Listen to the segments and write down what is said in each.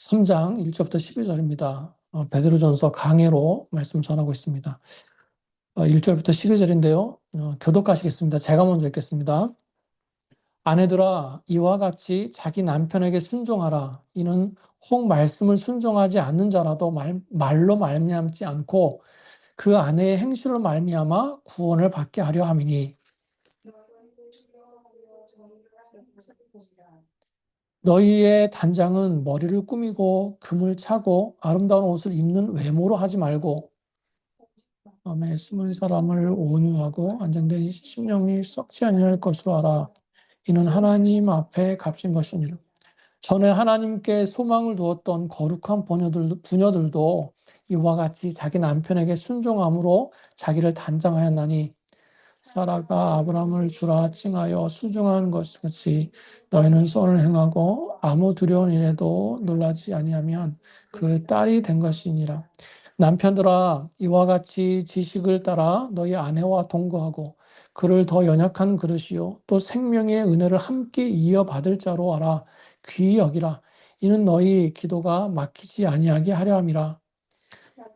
3장 1절부터 12절입니다. 베드로전서 강해로 말씀 전하고 있습니다. 1절부터 12절인데요. 교독하시겠습니다. 제가 먼저 읽겠습니다. 아내들아, 이와 같이 자기 남편에게 순종하라. 이는 혹 말씀을 순종하지 않는 자라도 말로 말미암지 않고 그 아내의 행실로 말미암아 구원을 받게 하려 함이니, 너희의 단장은 머리를 꾸미고 금을 차고 아름다운 옷을 입는 외모로 하지 말고 마음에 숨은 사람을 온유하고 안정된 심령이 썩지 아니할 것으로 알아. 이는 하나님 앞에 값진 것이니라. 전에 하나님께 소망을 두었던 거룩한 부녀들도 이와 같이 자기 남편에게 순종함으로 자기를 단장하였나니, 사라가 아브라함을 주라 칭하여 순종한 것 같이 너희는 선을 행하고 아무 두려운 일에도 놀라지 아니하면 그 딸이 된 것이니라. 남편들아, 이와 같이 지식을 따라 너희 아내와 동거하고 그를 더 연약한 그릇이요 또 생명의 은혜를 함께 이어받을 자로 알아 귀히 여기라. 이는 너희 기도가 막히지 아니하게 하려 함이라.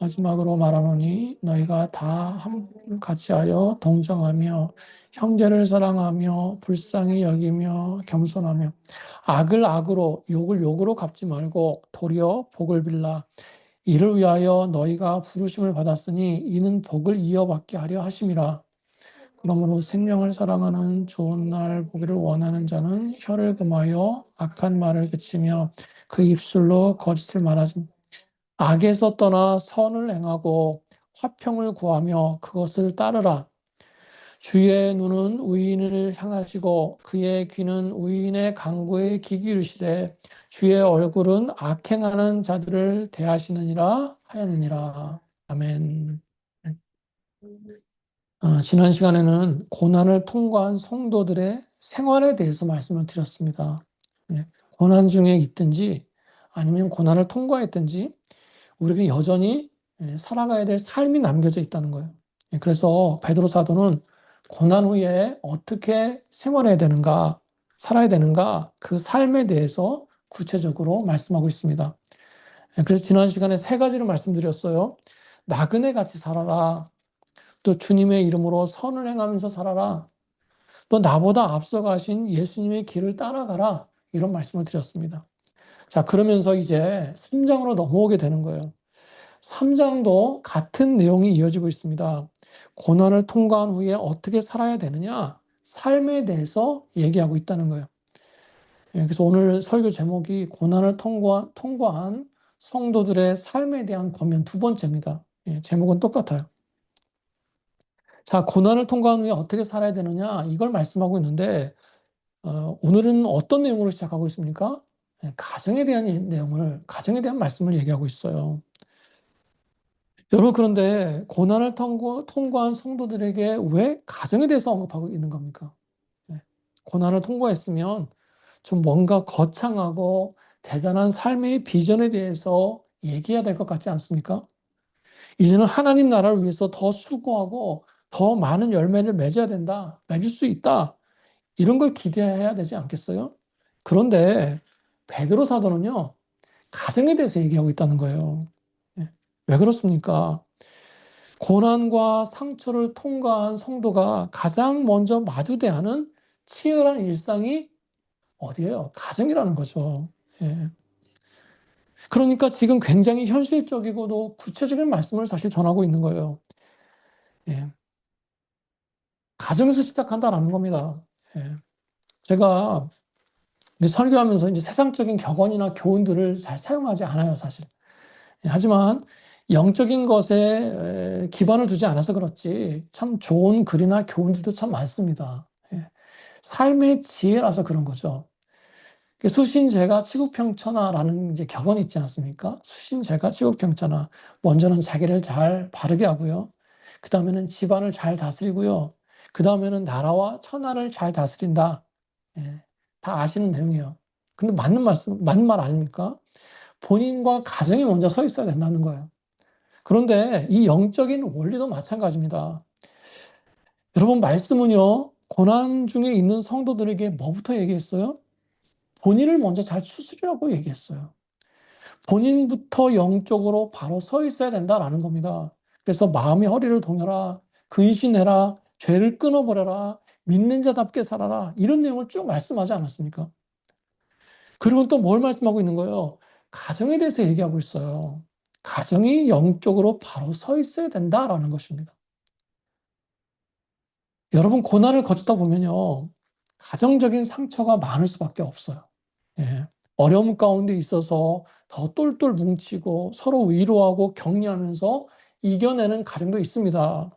마지막으로 말하노니 너희가 다 같이 하여 동정하며 형제를 사랑하며 불쌍히 여기며 겸손하며 악을 악으로 욕을 욕으로 갚지 말고 도리어 복을 빌라. 이를 위하여 너희가 부르심을 받았으니 이는 복을 이어받게 하려 하심이라. 그러므로 생명을 사랑하는 좋은 날 보기를 원하는 자는 혀를 금하여 악한 말을 그치며 그 입술로 거짓을 말하지. 악에서 떠나 선을 행하고 화평을 구하며 그것을 따르라. 주의 눈은 의인을 향하시고 그의 귀는 의인의 간구에 귀 기울이시되 주의 얼굴은 악행하는 자들을 대하시느니라 하였느니라. 아멘. 지난 시간에는 고난을 통과한 성도들의 생활에 대해서 말씀을 드렸습니다. 고난 중에 있든지 아니면 고난을 통과했든지 우리는 여전히 살아가야 될 삶이 남겨져 있다는 거예요. 그래서 베드로 사도는 고난 후에 어떻게 생활해야 되는가, 살아야 되는가, 그 삶에 대해서 구체적으로 말씀하고 있습니다. 그래서 지난 시간에 세 가지를 말씀드렸어요. 나그네 같이 살아라. 또 주님의 이름으로 선을 행하면서 살아라. 또 나보다 앞서가신 예수님의 길을 따라가라. 이런 말씀을 드렸습니다. 자, 그러면서 이제 3장으로 넘어오게 되는 거예요. 3장도 같은 내용이 이어지고 있습니다. 고난을 통과한 후에 어떻게 살아야 되느냐? 삶에 대해서 얘기하고 있다는 거예요. 그래서 오늘 설교 제목이 고난을 통과한 성도들의 삶에 대한 권면 두 번째입니다. 제목은 똑같아요. 자, 고난을 통과한 후에 어떻게 살아야 되느냐? 이걸 말씀하고 있는데, 오늘은 어떤 내용으로 시작하고 있습니까? 가정에 대한 가정에 대한 말씀을 얘기하고 있어요. 여러분, 그런데 고난을 통과한 성도들에게 왜 가정에 대해서 언급하고 있는 겁니까? 고난을 통과했으면 좀 뭔가 거창하고 대단한 삶의 비전에 대해서 얘기해야 될 것 같지 않습니까? 이제는 하나님 나라를 위해서 더 수고하고 더 많은 열매를 맺어야 된다, 맺을 수 있다, 이런 걸 기대해야 되지 않겠어요? 그런데 베드로 사도는요, 가정에 대해서 얘기하고 있다는 거예요. 왜 그렇습니까? 고난과 상처를 통과한 성도가 가장 먼저 마주대하는 치열한 일상이 어디예요? 가정이라는 거죠. 예. 그러니까 지금 굉장히 현실적이고도 구체적인 말씀을 사실 전하고 있는 거예요. 예. 가정에서 시작한다라는 겁니다. 예. 제가 설교하면서 이제 세상적인 격언이나 교훈들을 잘 사용하지 않아요, 사실. 하지만 영적인 것에 기반을 두지 않아서 그렇지 참 좋은 글이나 교훈들도 참 많습니다. 삶의 지혜라서 그런 거죠. 수신제가 치국평천하라는 이제 격언이 있지 않습니까? 수신제가 치국평천하. 먼저는 자기를 잘 바르게 하고요. 그 다음에는 집안을 잘 다스리고요. 그 다음에는 나라와 천하를 잘 다스린다. 다 아시는 내용이에요. 근데 맞는 말 아닙니까? 본인과 가정이 먼저 서 있어야 된다는 거예요. 그런데 이 영적인 원리도 마찬가지입니다. 여러분, 말씀은요, 고난 중에 있는 성도들에게 뭐부터 얘기했어요? 본인을 먼저 잘 추스리라고 얘기했어요. 본인부터 영적으로 바로 서 있어야 된다라는 겁니다. 그래서 마음의 허리를 동여라, 근신해라, 죄를 끊어버려라, 믿는 자답게 살아라, 이런 내용을 쭉 말씀하지 않았습니까? 그리고 또 뭘 말씀하고 있는 거예요? 가정에 대해서 얘기하고 있어요. 가정이 영적으로 바로 서 있어야 된다라는 것입니다. 여러분, 고난을 거치다 보면요, 가정적인 상처가 많을 수밖에 없어요. 예. 어려움 가운데 있어서 더 똘똘 뭉치고 서로 위로하고 격려하면서 이겨내는 가정도 있습니다.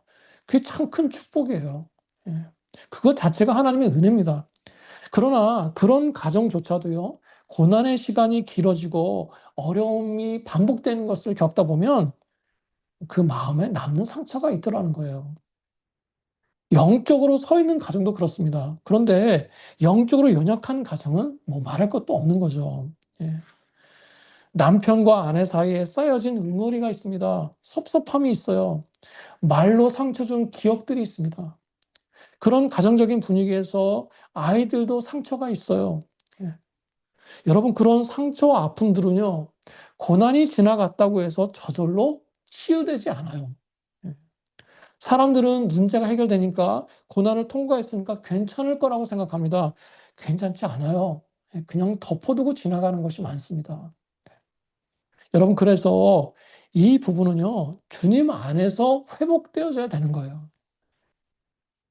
그게 참 큰 축복이에요. 예. 그것 자체가 하나님의 은혜입니다. 그러나 그런 가정조차도요, 고난의 시간이 길어지고 어려움이 반복되는 것을 겪다 보면 그 마음에 남는 상처가 있더라는 거예요. 영적으로 서 있는 가정도 그렇습니다. 그런데 영적으로 연약한 가정은 뭐 말할 것도 없는 거죠. 예. 남편과 아내 사이에 쌓여진 응어리가 있습니다. 섭섭함이 있어요. 말로 상처 준 기억들이 있습니다. 그런 가정적인 분위기에서 아이들도 상처가 있어요. 예. 여러분, 그런 상처와 아픔들은요, 고난이 지나갔다고 해서 저절로 치유되지 않아요. 예. 사람들은 문제가 해결되니까, 고난을 통과했으니까 괜찮을 거라고 생각합니다. 괜찮지 않아요. 예, 그냥 덮어두고 지나가는 것이 많습니다. 여러분, 그래서 이 부분은요, 주님 안에서 회복되어져야 되는 거예요.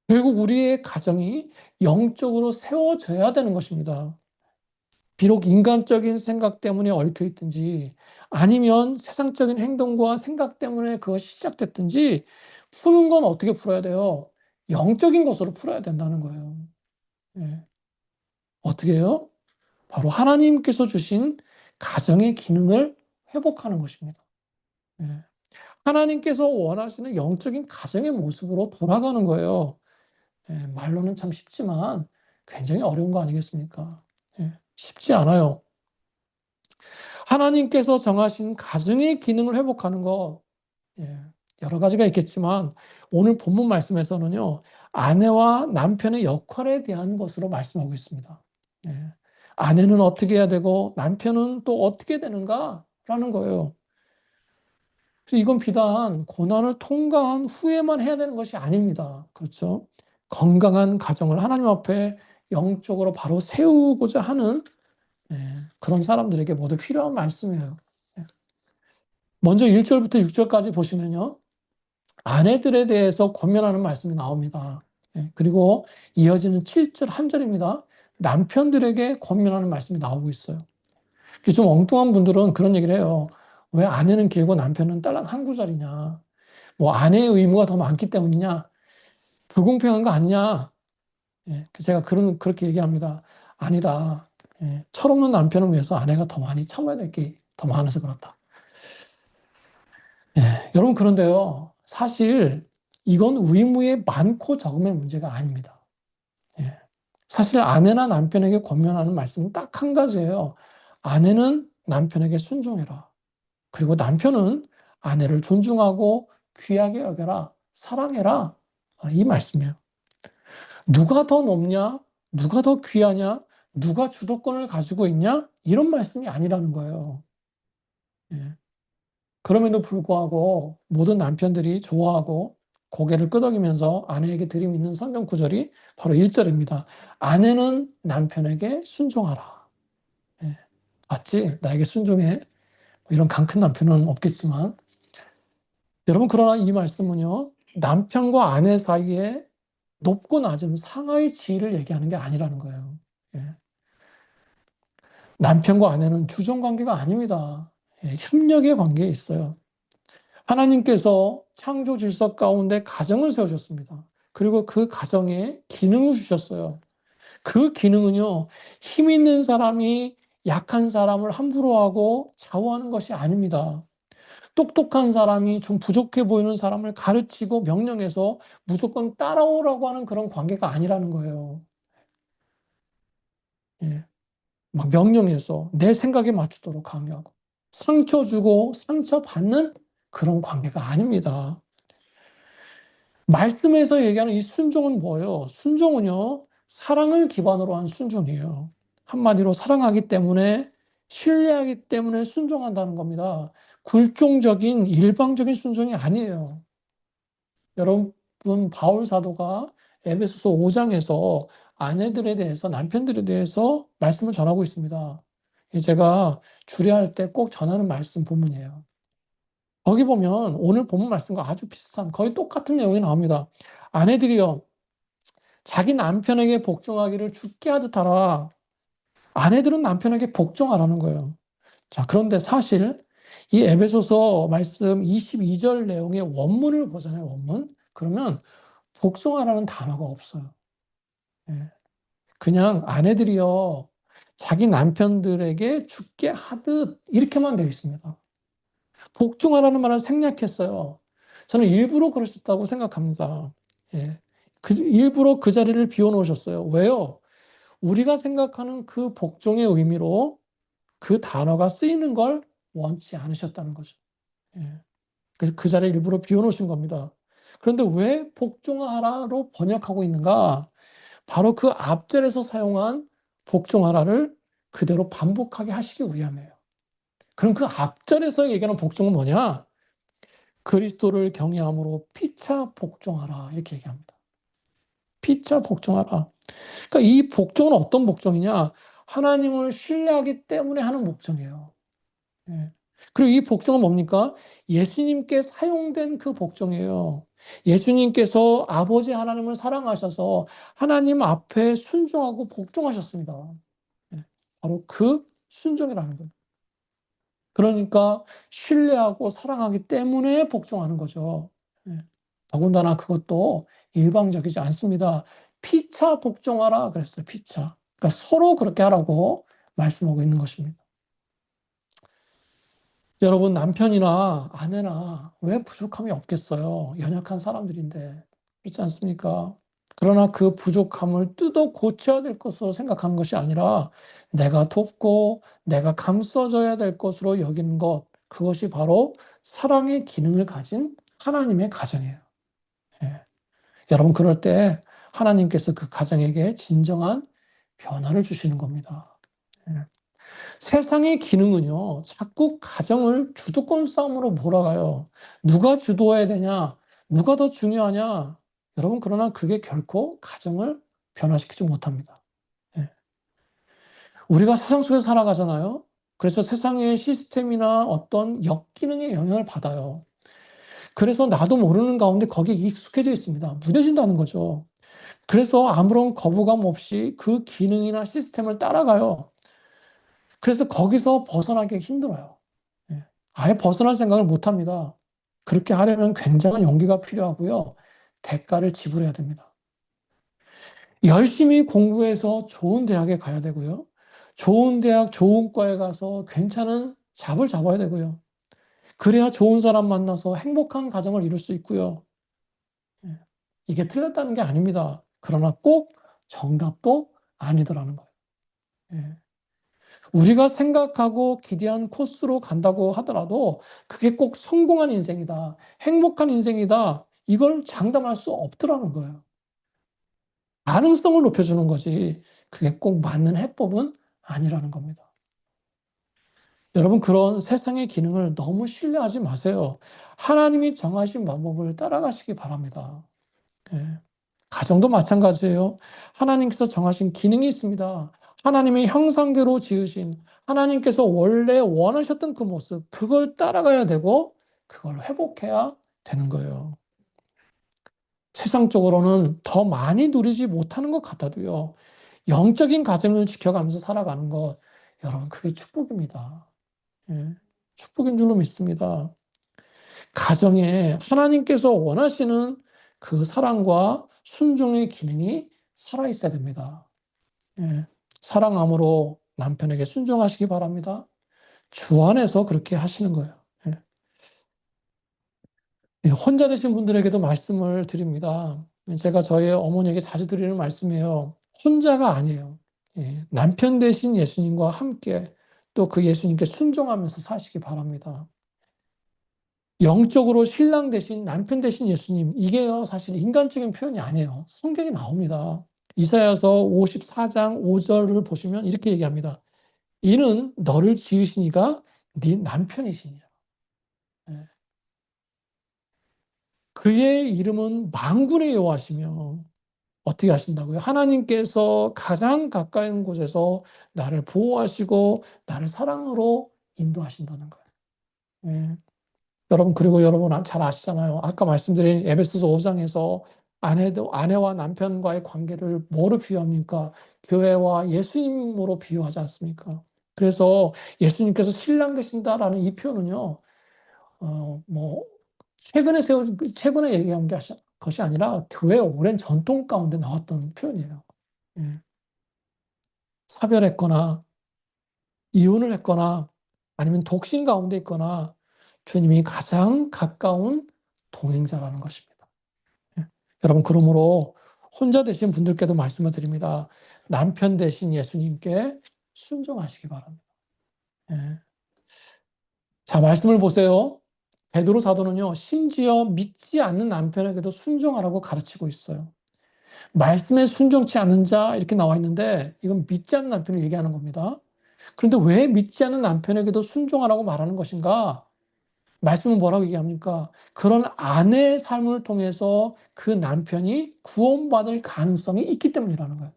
결국 우리의 가정이 영적으로 세워져야 되는 것입니다. 비록 인간적인 생각 때문에 얽혀 있든지, 아니면 세상적인 행동과 생각 때문에 그것이 시작됐든지, 푸는 건 어떻게 풀어야 돼요? 영적인 것으로 풀어야 된다는 거예요. 예. 어떻게 해요? 바로 하나님께서 주신 가정의 기능을 회복하는 것입니다. 예. 하나님께서 원하시는 영적인 가정의 모습으로 돌아가는 거예요. 예, 말로는 참 쉽지만 굉장히 어려운 거 아니겠습니까? 예, 쉽지 않아요. 하나님께서 정하신 가정의 기능을 회복하는 거, 예, 여러 가지가 있겠지만 오늘 본문 말씀에서는요, 아내와 남편의 역할에 대한 것으로 말씀하고 있습니다. 예, 아내는 어떻게 해야 되고 남편은 또 어떻게 되는가라는 거예요. 그래서 이건 비단 고난을 통과한 후에만 해야 되는 것이 아닙니다. 그렇죠? 건강한 가정을 하나님 앞에 영적으로 바로 세우고자 하는, 예, 그런 사람들에게 모두 필요한 말씀이에요. 예. 먼저 1절부터 6절까지 보시면요, 아내들에 대해서 권면하는 말씀이 나옵니다. 예, 그리고 이어지는 7절 한 절입니다. 남편들에게 권면하는 말씀이 나오고 있어요. 좀 엉뚱한 분들은 그런 얘기를 해요. 왜 아내는 길고 남편은 딸랑 한 구절이냐? 뭐 아내의 의무가 더 많기 때문이냐? 불공평한 거 아니냐? 예, 제가 그렇게 얘기합니다. 아니다. 예, 철없는 남편을 위해서 아내가 더 많이 참아야 될 게 더 많아서 그렇다. 예, 여러분, 그런데요, 사실 이건 의무의 많고 적음의 문제가 아닙니다. 예, 사실 아내나 남편에게 권면하는 말씀은 딱 한 가지예요. 아내는 남편에게 순종해라. 그리고 남편은 아내를 존중하고 귀하게 여겨라. 사랑해라. 이 말씀이에요. 누가 더 높냐? 누가 더 귀하냐? 누가 주도권을 가지고 있냐? 이런 말씀이 아니라는 거예요. 예. 그럼에도 불구하고 모든 남편들이 좋아하고 고개를 끄덕이면서 아내에게 들이미는 성경 구절이 바로 1절입니다. 아내는 남편에게 순종하라. 예. 맞지? 나에게 순종해. 이런 강 큰 남편은 없겠지만, 여러분, 그러나 이 말씀은요, 남편과 아내 사이에 높고 낮음, 상하의 지위를 얘기하는 게 아니라는 거예요. 예. 남편과 아내는 주종 관계가 아닙니다. 예, 협력의 관계에 있어요. 하나님께서 창조 질서 가운데 가정을 세우셨습니다. 그리고 그 가정에 기능을 주셨어요. 그 기능은요, 힘 있는 사람이 약한 사람을 함부로 하고 좌우하는 것이 아닙니다. 똑똑한 사람이 좀 부족해 보이는 사람을 가르치고 명령해서 무조건 따라오라고 하는 그런 관계가 아니라는 거예요. 예. 막 명령해서 내 생각에 맞추도록 강요하고 상처 주고 상처받는 그런 관계가 아닙니다. 말씀에서 얘기하는 이 순종은 뭐예요? 순종은요, 사랑을 기반으로 한 순종이에요. 한마디로 사랑하기 때문에 신뢰하기 때문에 순종한다는 겁니다. 굴종적인 일방적인 순종이 아니에요. 여러분, 바울 사도가 에베소서 5장에서 아내들에 대해서, 남편들에 대해서 말씀을 전하고 있습니다. 제가 주례할 때 꼭 전하는 말씀 본문이에요. 거기 보면 오늘 본문 말씀과 아주 비슷한, 거의 똑같은 내용이 나옵니다. 아내들이여, 자기 남편에게 복종하기를 죽게 하듯 하라. 아내들은 남편에게 복종하라는 거예요. 자, 그런데 사실 이 에베소서 말씀 22절 내용의 원문을 보잖아요, 원문. 그러면 복종하라는 단어가 없어요. 예. 그냥 아내들이요, 자기 남편들에게 죽게 하듯 이렇게만 되어 있습니다. 복종하라는 말은 생략했어요. 저는 일부러 그러셨다고 생각합니다. 예. 일부러 그 자리를 비워놓으셨어요. 왜요? 우리가 생각하는 그 복종의 의미로 그 단어가 쓰이는 걸 원치 않으셨다는 거죠. 예. 그래서 그 자리에 일부러 비워놓으신 겁니다. 그런데 왜 복종하라로 번역하고 있는가? 바로 그 앞절에서 사용한 복종하라를 그대로 반복하게 하시기 위함이에요. 그럼 그 앞절에서 얘기하는 복종은 뭐냐? 그리스도를 경외함으로 피차 복종하라 이렇게 얘기합니다. 피차 복종하라. 그러니까 이 복종은 어떤 복종이냐? 하나님을 신뢰하기 때문에 하는 복종이에요. 예. 그리고 이 복종은 뭡니까? 예수님께 사용된 그 복종이에요. 예수님께서 아버지 하나님을 사랑하셔서 하나님 앞에 순종하고 복종하셨습니다. 예. 바로 그 순종이라는 거예요. 그러니까 신뢰하고 사랑하기 때문에 복종하는 거죠. 예. 더군다나 그것도 일방적이지 않습니다. 피차 복종하라 그랬어요. 피차. 그러니까 서로 그렇게 하라고 말씀하고 있는 것입니다. 여러분, 남편이나 아내나 왜 부족함이 없겠어요? 연약한 사람들인데. 그렇지 않습니까? 그러나 그 부족함을 뜯어 고쳐야 될 것으로 생각하는 것이 아니라 내가 돕고 내가 감싸줘야 될 것으로 여기는 것, 그것이 바로 사랑의 기능을 가진 하나님의 가정이에요. 예. 여러분, 그럴 때 하나님께서 그 가정에게 진정한 변화를 주시는 겁니다. 예. 세상의 기능은요, 자꾸 가정을 주도권 싸움으로 몰아가요. 누가 주도해야 되냐? 누가 더 중요하냐? 여러분, 그러나 그게 결코 가정을 변화시키지 못합니다. 예. 우리가 세상 속에서 살아가잖아요. 그래서 세상의 시스템이나 어떤 역기능의 영향을 받아요. 그래서 나도 모르는 가운데 거기에 익숙해져 있습니다. 무뎌진다는 거죠. 그래서 아무런 거부감 없이 그 기능이나 시스템을 따라가요. 그래서 거기서 벗어나기 힘들어요. 예. 아예 벗어날 생각을 못 합니다. 그렇게 하려면 굉장한 용기가 필요하고요. 대가를 지불해야 됩니다. 열심히 공부해서 좋은 대학에 가야 되고요. 좋은 대학, 좋은 과에 가서 괜찮은 잡을 잡아야 되고요. 그래야 좋은 사람 만나서 행복한 가정을 이룰 수 있고요. 예. 이게 틀렸다는 게 아닙니다. 그러나 꼭 정답도 아니더라는 거예요. 예. 우리가 생각하고 기대한 코스로 간다고 하더라도 그게 꼭 성공한 인생이다, 행복한 인생이다, 이걸 장담할 수 없더라는 거예요. 가능성을 높여주는 거지 그게 꼭 맞는 해법은 아니라는 겁니다. 여러분, 그런 세상의 기능을 너무 신뢰하지 마세요. 하나님이 정하신 방법을 따라가시기 바랍니다. 예. 가정도 마찬가지예요. 하나님께서 정하신 기능이 있습니다. 하나님의 형상대로 지으신 하나님께서 원래 원하셨던 그 모습, 그걸 따라가야 되고 그걸 회복해야 되는 거예요. 세상적으로는 더 많이 누리지 못하는 것 같아도요. 영적인 가정을 지켜가면서 살아가는 것, 여러분, 그게 축복입니다. 예. 축복인 줄로 믿습니다. 가정에 하나님께서 원하시는 그 사랑과 순종의 기능이 살아있어야 됩니다. 예. 사랑함으로 남편에게 순종하시기 바랍니다. 주 안에서 그렇게 하시는 거예요. 예. 예, 혼자 되신 분들에게도 말씀을 드립니다. 제가 저희 어머니에게 자주 드리는 말씀이에요. 혼자가 아니에요. 예. 남편 되신 예수님과 함께 또 그 예수님께 순종하면서 사시기 바랍니다. 영적으로 신랑 대신 남편 대신 예수님, 이게요 사실 인간적인 표현이 아니에요. 성경에 나옵니다. 이사야서 54장 5절을 보시면 이렇게 얘기합니다. 이는 너를 지으신 이가 네 남편이시니라. 예. 그의 이름은 만군의 여호와시며 어떻게 하신다고요? 하나님께서 가장 가까이 있는 곳에서 나를 보호하시고 나를 사랑으로 인도하신다는 거예요. 예. 여러분, 그리고 여러분 잘 아시잖아요. 아까 말씀드린 에베소서 5장에서 아내와 남편과의 관계를 뭐로 비유합니까? 교회와 예수님으로 비유하지 않습니까? 그래서 예수님께서 신랑 되신다라는 이 표현은요, 뭐 최근에 얘기한 것이 아니라 교회의 오랜 전통 가운데 나왔던 표현이에요. 예. 사별했거나 이혼을 했거나 아니면 독신 가운데 있거나 주님이 가장 가까운 동행자라는 것입니다. 예. 여러분, 그러므로 혼자 되신 분들께도 말씀을 드립니다. 남편 되신 예수님께 순종하시기 바랍니다. 예. 자, 말씀을 보세요. 베드로 사도는요, 심지어 믿지 않는 남편에게도 순종하라고 가르치고 있어요. 말씀에 순종치 않는 자 이렇게 나와 있는데 이건 믿지 않는 남편을 얘기하는 겁니다. 그런데 왜 믿지 않는 남편에게도 순종하라고 말하는 것인가? 말씀은 뭐라고 얘기합니까? 그런 아내의 삶을 통해서 그 남편이 구원받을 가능성이 있기 때문이라는 거예요.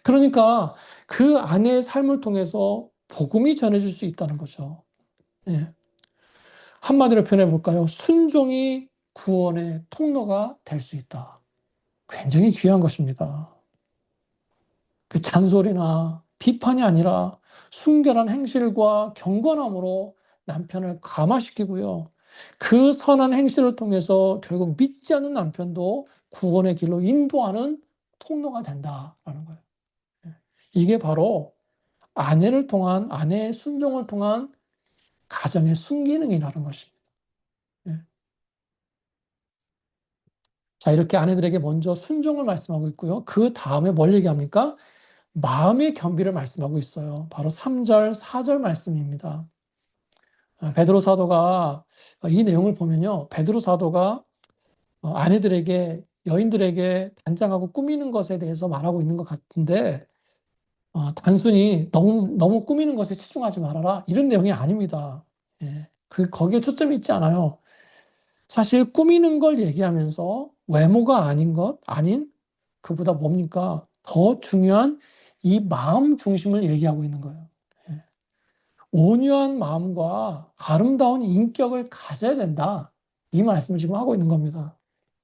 그러니까 그 아내의 삶을 통해서 복음이 전해질 수 있다는 거죠. 예. 한마디로 표현해 볼까요? 순종이 구원의 통로가 될 수 있다. 굉장히 귀한 것입니다. 그 잔소리나 비판이 아니라 순결한 행실과 경건함으로 남편을 감화시키고요. 그 선한 행실을 통해서 결국 믿지 않는 남편도 구원의 길로 인도하는 통로가 된다라는 거예요. 예. 이게 바로 아내의 순종을 통한 가정의 순기능이라는 것입니다. 예. 자, 이렇게 아내들에게 먼저 순종을 말씀하고 있고요. 그 다음에 뭘 얘기합니까? 마음의 겸비를 말씀하고 있어요. 바로 3절, 4절 말씀입니다. 베드로 사도가 이 내용을 보면요. 베드로 사도가 아내들에게 여인들에게 단장하고 꾸미는 것에 대해서 말하고 있는 것 같은데 단순히 너무 꾸미는 것에 치중하지 말아라 이런 내용이 아닙니다. 예. 거기에 초점이 있지 않아요. 사실 꾸미는 걸 얘기하면서 외모가 아닌 그보다 뭡니까? 더 중요한 이 마음 중심을 얘기하고 있는 거예요. 예. 온유한 마음과 아름다운 인격을 가져야 된다. 이 말씀을 지금 하고 있는 겁니다.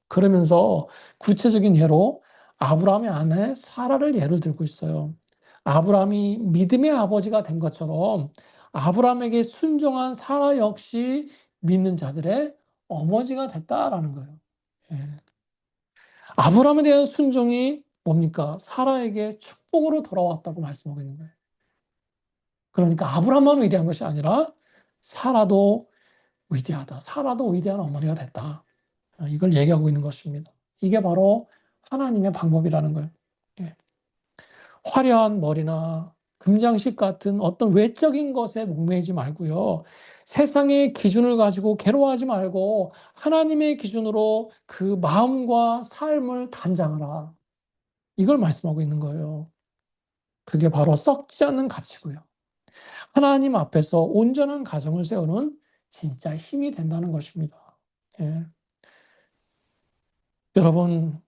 그러면서 구체적인 예로 아브라함의 아내 사라를 예를 들고 있어요. 아브라함이 믿음의 아버지가 된 것처럼 아브라함에게 순종한 사라 역시 믿는 자들의 어머니가 됐다라는 거예요. 예. 아브라함에 대한 순종이 뭡니까? 사라에게 축복으로 돌아왔다고 말씀하고 있는 거예요. 그러니까 아브라함만 위대한 것이 아니라 사라도 위대하다. 사라도 위대한 어머니가 됐다. 이걸 얘기하고 있는 것입니다. 이게 바로 하나님의 방법이라는 거예요. 예. 화려한 머리나 금장식 같은 어떤 외적인 것에 목매이지 말고요. 세상의 기준을 가지고 괴로워하지 말고 하나님의 기준으로 그 마음과 삶을 단장하라. 이걸 말씀하고 있는 거예요. 그게 바로 썩지 않는 가치고요. 하나님 앞에서 온전한 가정을 세우는 진짜 힘이 된다는 것입니다. 예. 여러분,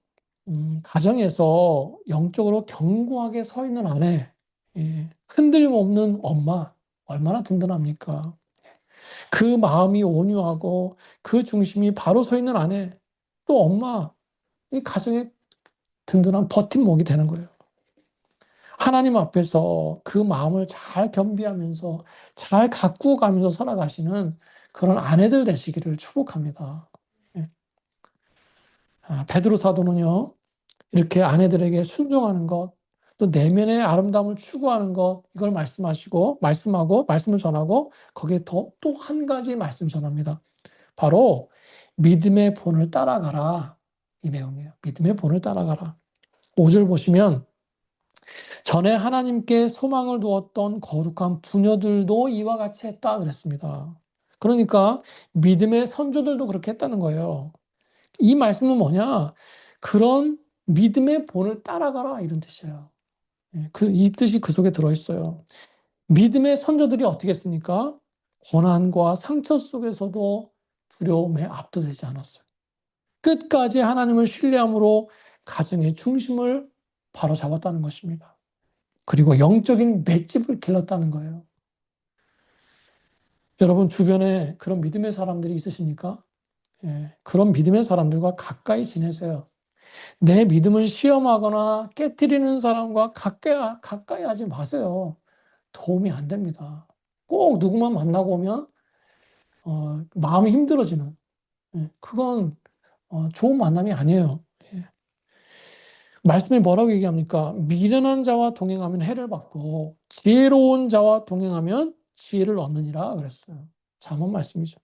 가정에서 영적으로 견고하게 서 있는 아내, 예, 흔들림 없는 엄마, 얼마나 든든합니까? 그 마음이 온유하고 그 중심이 바로 서 있는 아내, 또 엄마, 이 가정의 든든한 버팀목이 되는 거예요. 하나님 앞에서 그 마음을 잘 겸비하면서 잘 가꾸어 가면서 살아가시는 그런 아내들 되시기를 축복합니다. 예. 베드로 사도는요, 이렇게 아내들에게 순종하는 것, 또 내면의 아름다움을 추구하는 것, 이걸 말씀하고, 말씀을 전하고, 거기에 또 한 가지 말씀 전합니다. 바로 믿음의 본을 따라가라. 이 내용이에요. 믿음의 본을 따라가라. 5절 보시면, 전에 하나님께 소망을 두었던 거룩한 부녀들도 이와 같이 했다 그랬습니다. 그러니까 믿음의 선조들도 그렇게 했다는 거예요. 이 말씀은 뭐냐? 그런 믿음의 본을 따라가라 이런 뜻이에요. 이 뜻이 그 속에 들어있어요. 믿음의 선조들이 어떻게 했습니까? 고난과 상처 속에서도 두려움에 압도되지 않았어요. 끝까지 하나님을 신뢰함으로 가정의 중심을 바로잡았다는 것입니다. 그리고 영적인 맷집을 길렀다는 거예요. 여러분 주변에 그런 믿음의 사람들이 있으십니까? 예, 그런 믿음의 사람들과 가까이 지내세요. 내 믿음을 시험하거나 깨트리는 사람과 가까이 하지 마세요. 도움이 안 됩니다. 꼭 누구만 만나고 오면 마음이 힘들어지는, 그건 좋은 만남이 아니에요. 예. 말씀이 뭐라고 얘기합니까? 미련한 자와 동행하면 해를 받고 지혜로운 자와 동행하면 지혜를 얻느니라 그랬어요. 잠언 말씀이죠.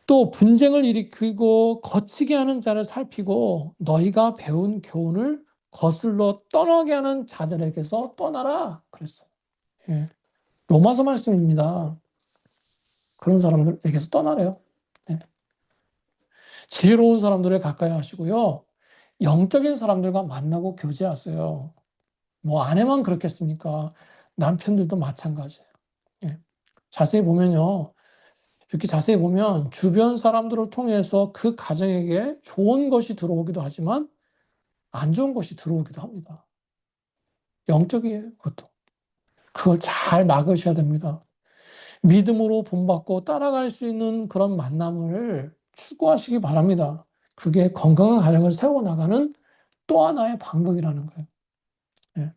또 분쟁을 일으키고 거치게 하는 자를 살피고 너희가 배운 교훈을 거슬러 떠나게 하는 자들에게서 떠나라 그랬어요. 예. 로마서 말씀입니다. 그런 사람들에게서 떠나래요. 예. 지혜로운 사람들을 가까이 하시고요. 영적인 사람들과 만나고 교제하세요. 뭐 아내만 그렇겠습니까? 남편들도 마찬가지예요. 예. 자세히 보면요. 이렇게 자세히 보면 주변 사람들을 통해서 그 가정에게 좋은 것이 들어오기도 하지만 안 좋은 것이 들어오기도 합니다. 영적이에요, 그것도. 그걸 잘 막으셔야 됩니다. 믿음으로 본받고 따라갈 수 있는 그런 만남을 추구하시기 바랍니다. 그게 건강한 가정을 세워나가는 또 하나의 방법이라는 거예요. 예.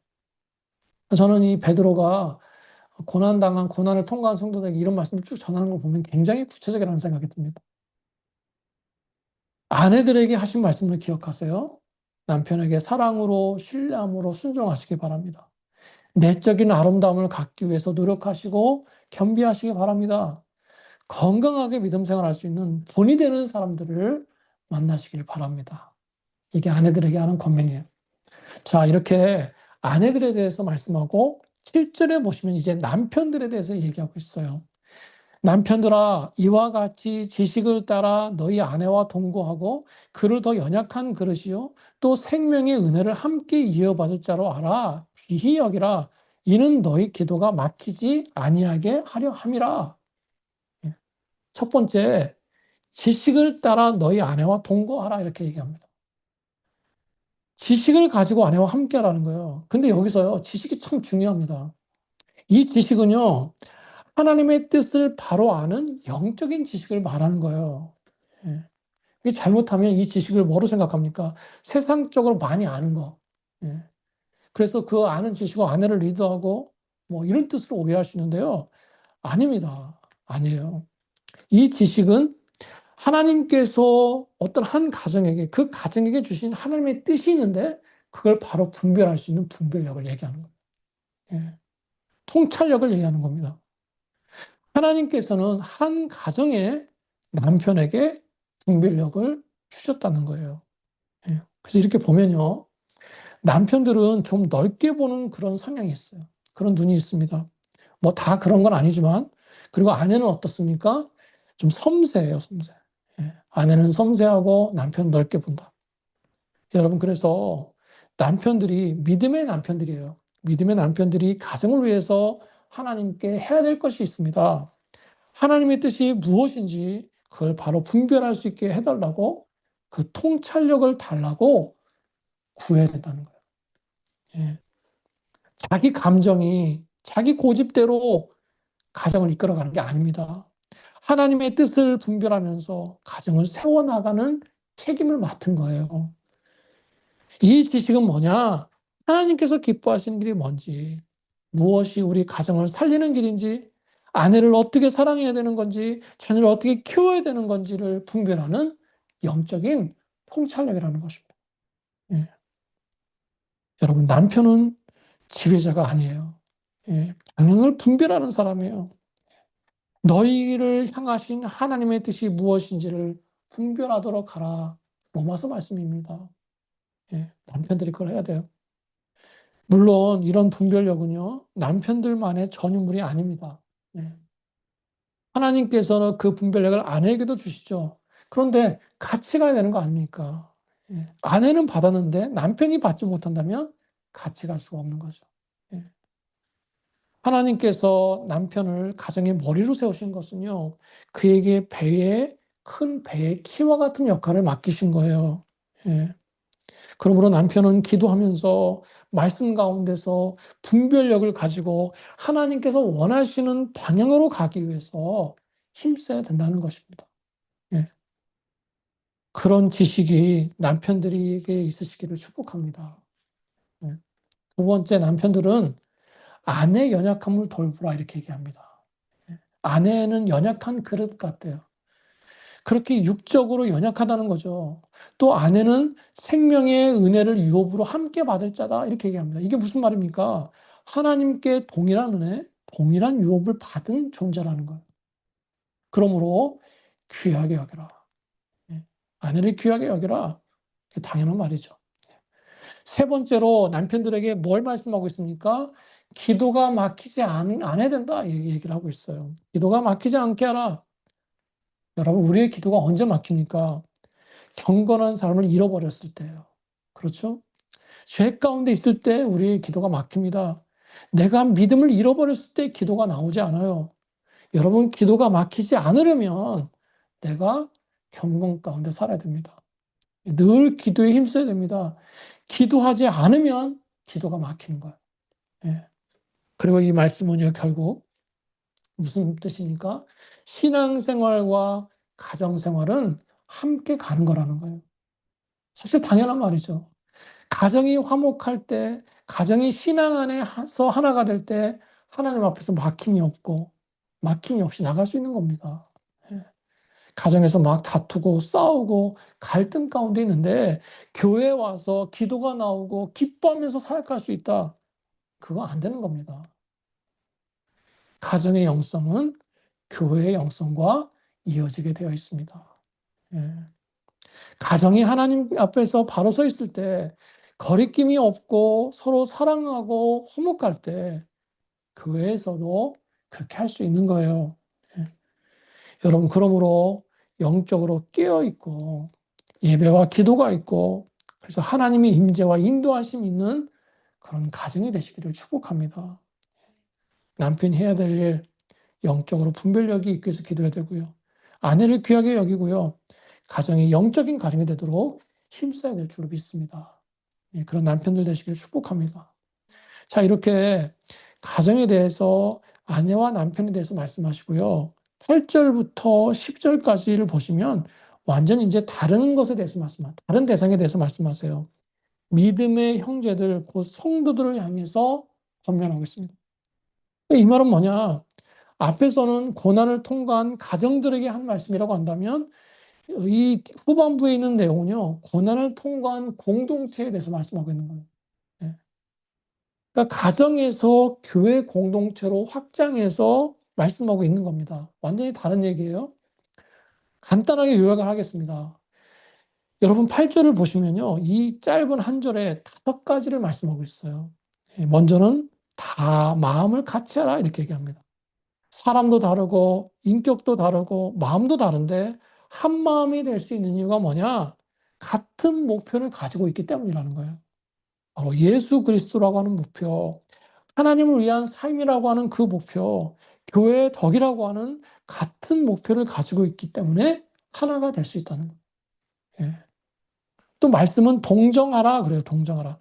저는 이 베드로가 고난을 통과한 성도들에게 이런 말씀을 쭉 전하는 걸 보면 굉장히 구체적이라는 생각이 듭니다. 아내들에게 하신 말씀을 기억하세요. 남편에게 사랑으로, 신뢰함으로 순종하시기 바랍니다. 내적인 아름다움을 갖기 위해서 노력하시고 겸비하시기 바랍니다. 건강하게 믿음 생활할 수 있는 본이 되는 사람들을 만나시길 바랍니다. 이게 아내들에게 하는 권면이에요. 자, 이렇게 아내들에 대해서 말씀하고 7절에 보시면 이제 남편들에 대해서 얘기하고 있어요. 남편들아 이와 같이 지식을 따라 너희 아내와 동거하고 그를 더 연약한 그릇이요 또 생명의 은혜를 함께 이어받을 자로 알아 귀히 여기라 이는 너희 기도가 막히지 아니하게 하려 함이라. 예. 첫 번째 지식을 따라 너희 아내와 동거하라 이렇게 얘기합니다. 지식을 가지고 아내와 함께 하라는 거예요. 근데 여기서요 지식이 참 중요합니다. 이 지식은요 하나님의 뜻을 바로 아는 영적인 지식을 말하는 거예요. 예. 이게 잘못하면 이 지식을 뭐로 생각합니까? 세상적으로 많이 아는 거. 예. 그래서 그 아는 지식으로 아내를 리드하고 뭐 이런 뜻으로 오해할 수 있는데요. 아닙니다. 아니에요. 이 지식은 하나님께서 어떤 한 가정에게 그 가정에게 주신 하나님의 뜻이 있는데 그걸 바로 분별할 수 있는 분별력을 얘기하는 거예요. 예. 통찰력을 얘기하는 겁니다. 하나님께서는 한 가정의 남편에게 분별력을 주셨다는 거예요. 예. 그래서 이렇게 보면요. 남편들은 좀 넓게 보는 그런 성향이 있어요. 그런 눈이 있습니다. 뭐 다 그런 건 아니지만, 그리고 아내는 어떻습니까? 좀 섬세해요, 섬세. 예. 아내는 섬세하고 남편은 넓게 본다. 여러분, 그래서 남편들이 믿음의 남편들이에요. 믿음의 남편들이 가정을 위해서 하나님께 해야 될 것이 있습니다. 하나님의 뜻이 무엇인지 그걸 바로 분별할 수 있게 해달라고 그 통찰력을 달라고 구해야 된다는 거예요. 예. 자기 감정이 자기 고집대로 가정을 이끌어가는 게 아닙니다. 하나님의 뜻을 분별하면서 가정을 세워나가는 책임을 맡은 거예요. 이 지식은 뭐냐? 하나님께서 기뻐하시는 길이 뭔지, 무엇이 우리 가정을 살리는 길인지, 아내를 어떻게 사랑해야 되는 건지, 자녀를 어떻게 키워야 되는 건지를 분별하는 영적인 통찰력이라는 것입니다. 예. 여러분, 남편은 지배자가 아니에요. 예. 방향을 분별하는 사람이에요. 너희를 향하신 하나님의 뜻이 무엇인지를 분별하도록 하라. 로마서 말씀입니다. 예. 남편들이 그걸 해야 돼요. 물론 이런 분별력은요, 남편들만의 전유물이 아닙니다. 예. 하나님께서는 그 분별력을 아내에게도 주시죠. 그런데 같이 가야 되는 거 아닙니까? 예. 아내는 받았는데 남편이 받지 못한다면 같이 갈 수가 없는 거죠. 예. 하나님께서 남편을 가정의 머리로 세우신 것은요, 그에게 큰 배의 키와 같은 역할을 맡기신 거예요. 예. 그러므로 남편은 기도하면서 말씀 가운데서 분별력을 가지고 하나님께서 원하시는 방향으로 가기 위해서 힘써야 된다는 것입니다. 예. 그런 지식이 남편들에게 있으시기를 축복합니다. 예. 두 번째, 남편들은 아내 연약함을 돌보라 이렇게 얘기합니다. 예. 아내는 연약한 그릇 같대요. 그렇게 육적으로 연약하다는 거죠. 또 아내는 생명의 은혜를 유업으로 함께 받을 자다 이렇게 얘기합니다. 이게 무슨 말입니까? 하나님께 동일한 은혜, 동일한 유업을 받은 존재라는 거예요. 그러므로 귀하게 여겨라. 예. 아내를 귀하게 여겨라. 당연한 말이죠. 세 번째로 남편들에게 뭘 말씀하고 있습니까? 기도가 막히지 않아야 된다 이 얘기를 하고 있어요. 기도가 막히지 않게 하라. 여러분, 우리의 기도가 언제 막힙니까? 경건한 삶을 잃어버렸을 때예요. 그렇죠? 죄 가운데 있을 때 우리의 기도가 막힙니다. 내가 믿음을 잃어버렸을 때 기도가 나오지 않아요. 여러분, 기도가 막히지 않으려면 내가 경건 가운데 살아야 됩니다. 늘 기도에 힘써야 됩니다. 기도하지 않으면 기도가 막히는 거예요. 예. 그리고 이 말씀은요, 결국 무슨 뜻입니까? 신앙생활과 가정생활은 함께 가는 거라는 거예요. 사실 당연한 말이죠. 가정이 화목할 때, 가정이 신앙 안에서 하나가 될 때 하나님 앞에서 막힘이 없이 나갈 수 있는 겁니다. 예. 가정에서 막 다투고 싸우고 갈등 가운데 있는데 교회에 와서 기도가 나오고 기뻐하면서 사역할 수 있다. 그거 안 되는 겁니다. 가정의 영성은 교회의 영성과 이어지게 되어 있습니다. 예. 가정이 하나님 앞에서 바로 서 있을 때 거리낌이 없고 서로 사랑하고 화목할 때 교회에서도 그렇게 할 수 있는 거예요. 예. 여러분, 그러므로 영적으로 깨어 있고 예배와 기도가 있고 그래서 하나님의 임재와 인도하심이 있는 그런 가정이 되시기를 축복합니다. 남편이 해야 될 일, 영적으로 분별력이 있기 위해서 기도해야 되고요. 아내를 귀하게 여기고요. 가정이 영적인 가정이 되도록 힘써야 될 줄로 믿습니다. 예, 그런 남편들 되시길 축복합니다. 자, 이렇게 가정에 대해서 아내와 남편에 대해서 말씀하시고요. 8절부터 10절까지를 보시면 완전히 이제 다른 것에 대해서 다른 대상에 대해서 말씀하세요. 믿음의 형제들, 곧 성도들을 향해서 권면하고 있습니다. 이 말은 뭐냐? 앞에서는 고난을 통과한 가정들에게 한 말씀이라고 한다면 이 후반부에 있는 내용은요, 고난을 통과한 공동체에 대해서 말씀하고 있는 거예요. 예. 그러니까 가정에서 교회 공동체로 확장해서 말씀하고 있는 겁니다. 완전히 다른 얘기예요. 간단하게 요약을 하겠습니다. 여러분 8절을 보시면요, 이 짧은 한 절에 5가지를 말씀하고 있어요. 예, 먼저는 다 마음을 같이 하라 이렇게 얘기합니다. 사람도 다르고 인격도 다르고 마음도 다른데 한 마음이 될 수 있는 이유가 뭐냐? 같은 목표를 가지고 있기 때문이라는 거예요. 바로 예수 그리스도라고 하는 목표, 하나님을 위한 삶이라고 하는 그 목표, 교회의 덕이라고 하는 같은 목표를 가지고 있기 때문에 하나가 될 수 있다는 거예요. 예. 또 말씀은 동정하라 그래요. 동정하라.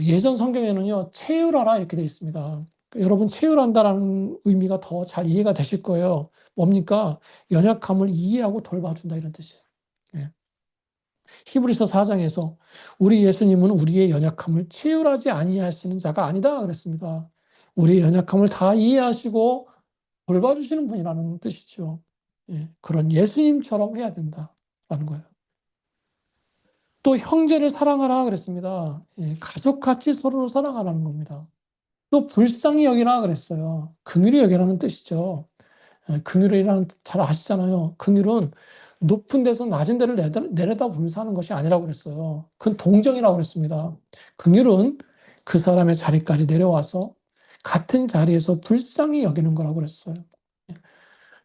예전 성경에는요, 채율하라 이렇게 되어 있습니다. 그러니까 여러분, 채율한다라는 의미가 더 잘 이해가 되실 거예요. 뭡니까? 연약함을 이해하고 돌봐준다 이런 뜻이에요. 예. 히브리서 4장에서 우리 예수님은 우리의 연약함을 채율하지 아니하시는 자가 아니다 그랬습니다. 우리의 연약함을 다 이해하시고 돌봐주시는 분이라는 뜻이죠. 예. 그런 예수님처럼 해야 된다라는 거예요. 또 형제를 사랑하라 그랬습니다. 예. 가족같이 서로를 사랑하라는 겁니다. 또 불쌍히 여기라 그랬어요. 긍휼히 여기라는 뜻이죠. 예, 긍휼이라는 뜻 잘 아시잖아요. 긍휼은 높은 데서 낮은 데를 내려다보면서 하는 것이 아니라고 그랬어요. 그건 동정이라고 그랬습니다. 긍휼은 그 사람의 자리까지 내려와서 같은 자리에서 불쌍히 여기는 거라고 그랬어요. 예.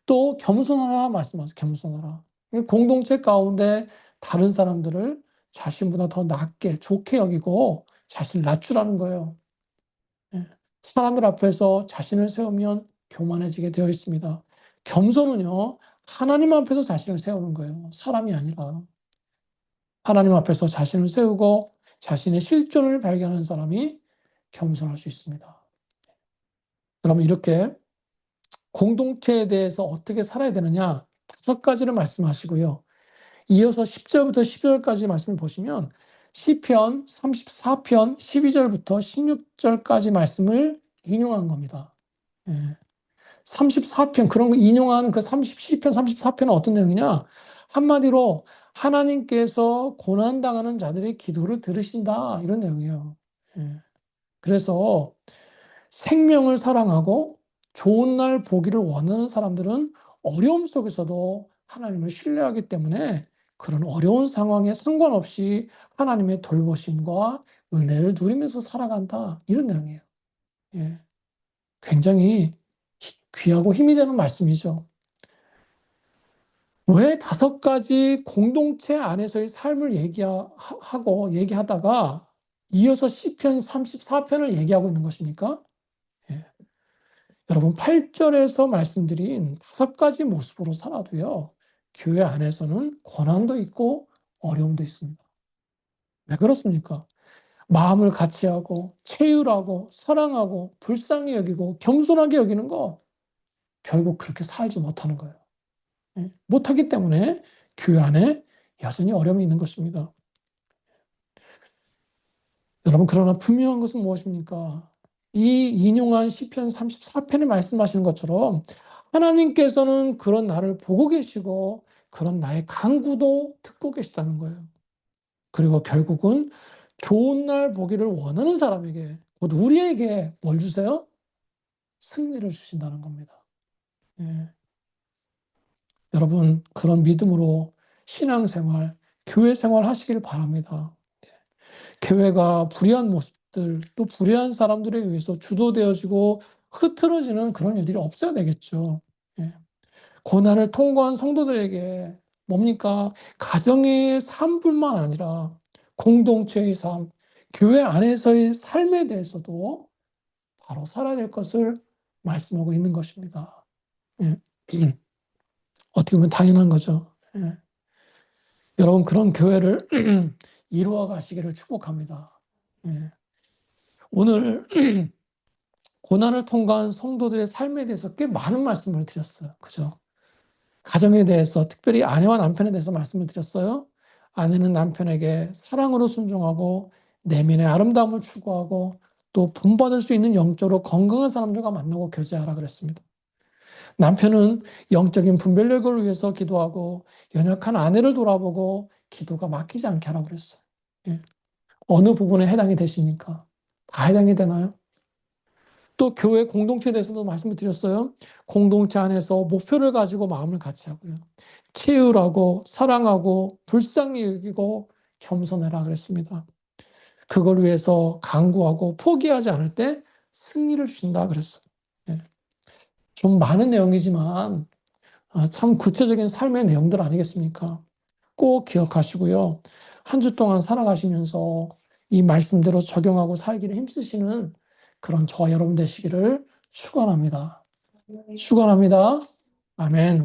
또 겸손하라 말씀하세요. 겸손하라. 공동체 가운데 다른 사람들을 자신보다 더 낮게 좋게 여기고 자신을 낮추라는 거예요. 예. 사람들 앞에서 자신을 세우면 교만해지게 되어 있습니다. 겸손은요, 하나님 앞에서 자신을 세우는 거예요. 사람이 아니라. 하나님 앞에서 자신을 세우고 자신의 실존을 발견하는 사람이 겸손할 수 있습니다. 여러분, 이렇게 공동체에 대해서 어떻게 살아야 되느냐 5가지를 말씀하시고요. 이어서 10절부터 12절까지 말씀을 보시면 시편 34편 12절부터 16절까지 말씀을 인용한 겁니다. 예. 34편 그런 거 인용한 그 시편 34편은 어떤 내용이냐? 한마디로 하나님께서 고난당하는 자들의 기도를 들으신다 이런 내용이에요. 예. 그래서 생명을 사랑하고 좋은 날 보기를 원하는 사람들은 어려움 속에서도 하나님을 신뢰하기 때문에 그런 어려운 상황에 상관없이 하나님의 돌보심과 은혜를 누리면서 살아간다 이런 내용이에요. 예. 굉장히 귀하고 힘이 되는 말씀이죠. 왜 5가지 공동체 안에서의 삶을 얘기하다가 이어서 시편 34편을 얘기하고 있는 것입니까? 예. 여러분 8절에서 말씀드린 5가지 모습으로 살아도요. 교회 안에서는 고난도 있고 어려움도 있습니다. 왜 그렇습니까? 마음을 같이 하고 체휼하고 사랑하고 불쌍히 여기고 겸손하게 여기는 거 결국 그렇게 살지 못하는 거예요. 못하기 때문에 교회 안에 여전히 어려움이 있는 것입니다. 여러분 그러나 분명한 것은 무엇입니까? 이 인용한 시편 34편에 말씀하시는 것처럼 하나님께서는 그런 나를 보고 계시고 그런 나의 간구도 듣고 계시다는 거예요. 그리고 결국은 좋은 날 보기를 원하는 사람에게 곧 우리에게 뭘 주세요? 승리를 주신다는 겁니다. 예. 여러분 그런 믿음으로 신앙생활, 교회 생활 하시길 바랍니다. 교회가 불의한 모습들, 또 불의한 사람들에 의해서 주도되어지고 흐트러지는 그런 일들이 없어야 되겠죠. 예. 고난을 통과한 성도들에게 뭡니까? 가정의 삶뿐만 아니라 공동체의 삶, 교회 안에서의 삶에 대해서도 바로 살아야 될 것을 말씀하고 있는 것입니다. 예. 어떻게 보면 당연한 거죠. 예. 여러분 그런 교회를 이루어 가시기를 축복합니다. 예. 오늘 고난을 통과한 성도들의 삶에 대해서 꽤 많은 말씀을 드렸어요. 그죠? 가정에 대해서, 특별히 아내와 남편에 대해서 말씀을 드렸어요. 아내는 남편에게 사랑으로 순종하고 내면의 아름다움을 추구하고 또 본받을 수 있는 영적으로 건강한 사람들과 만나고 교제하라 그랬습니다. 남편은 영적인 분별력을 위해서 기도하고 연약한 아내를 돌아보고 기도가 막히지 않게 하라고 그랬어요. 예. 어느 부분에 해당이 되십니까? 다 해당이 되나요? 또 교회 공동체에 대해서도 말씀을 드렸어요. 공동체 안에서 목표를 가지고 마음을 같이 하고요. 치유하고 사랑하고 불쌍히 여기고 겸손해라 그랬습니다. 그걸 위해서 강구하고 포기하지 않을 때 승리를 주신다 그랬어요. 예. 좀 많은 내용이지만 참 구체적인 삶의 내용들 아니겠습니까? 꼭 기억하시고요. 한 주 동안 살아가시면서 이 말씀대로 적용하고 살기를 힘쓰시는 그런 저와 여러분 되시기를 축원합니다. 축원합니다. 아멘.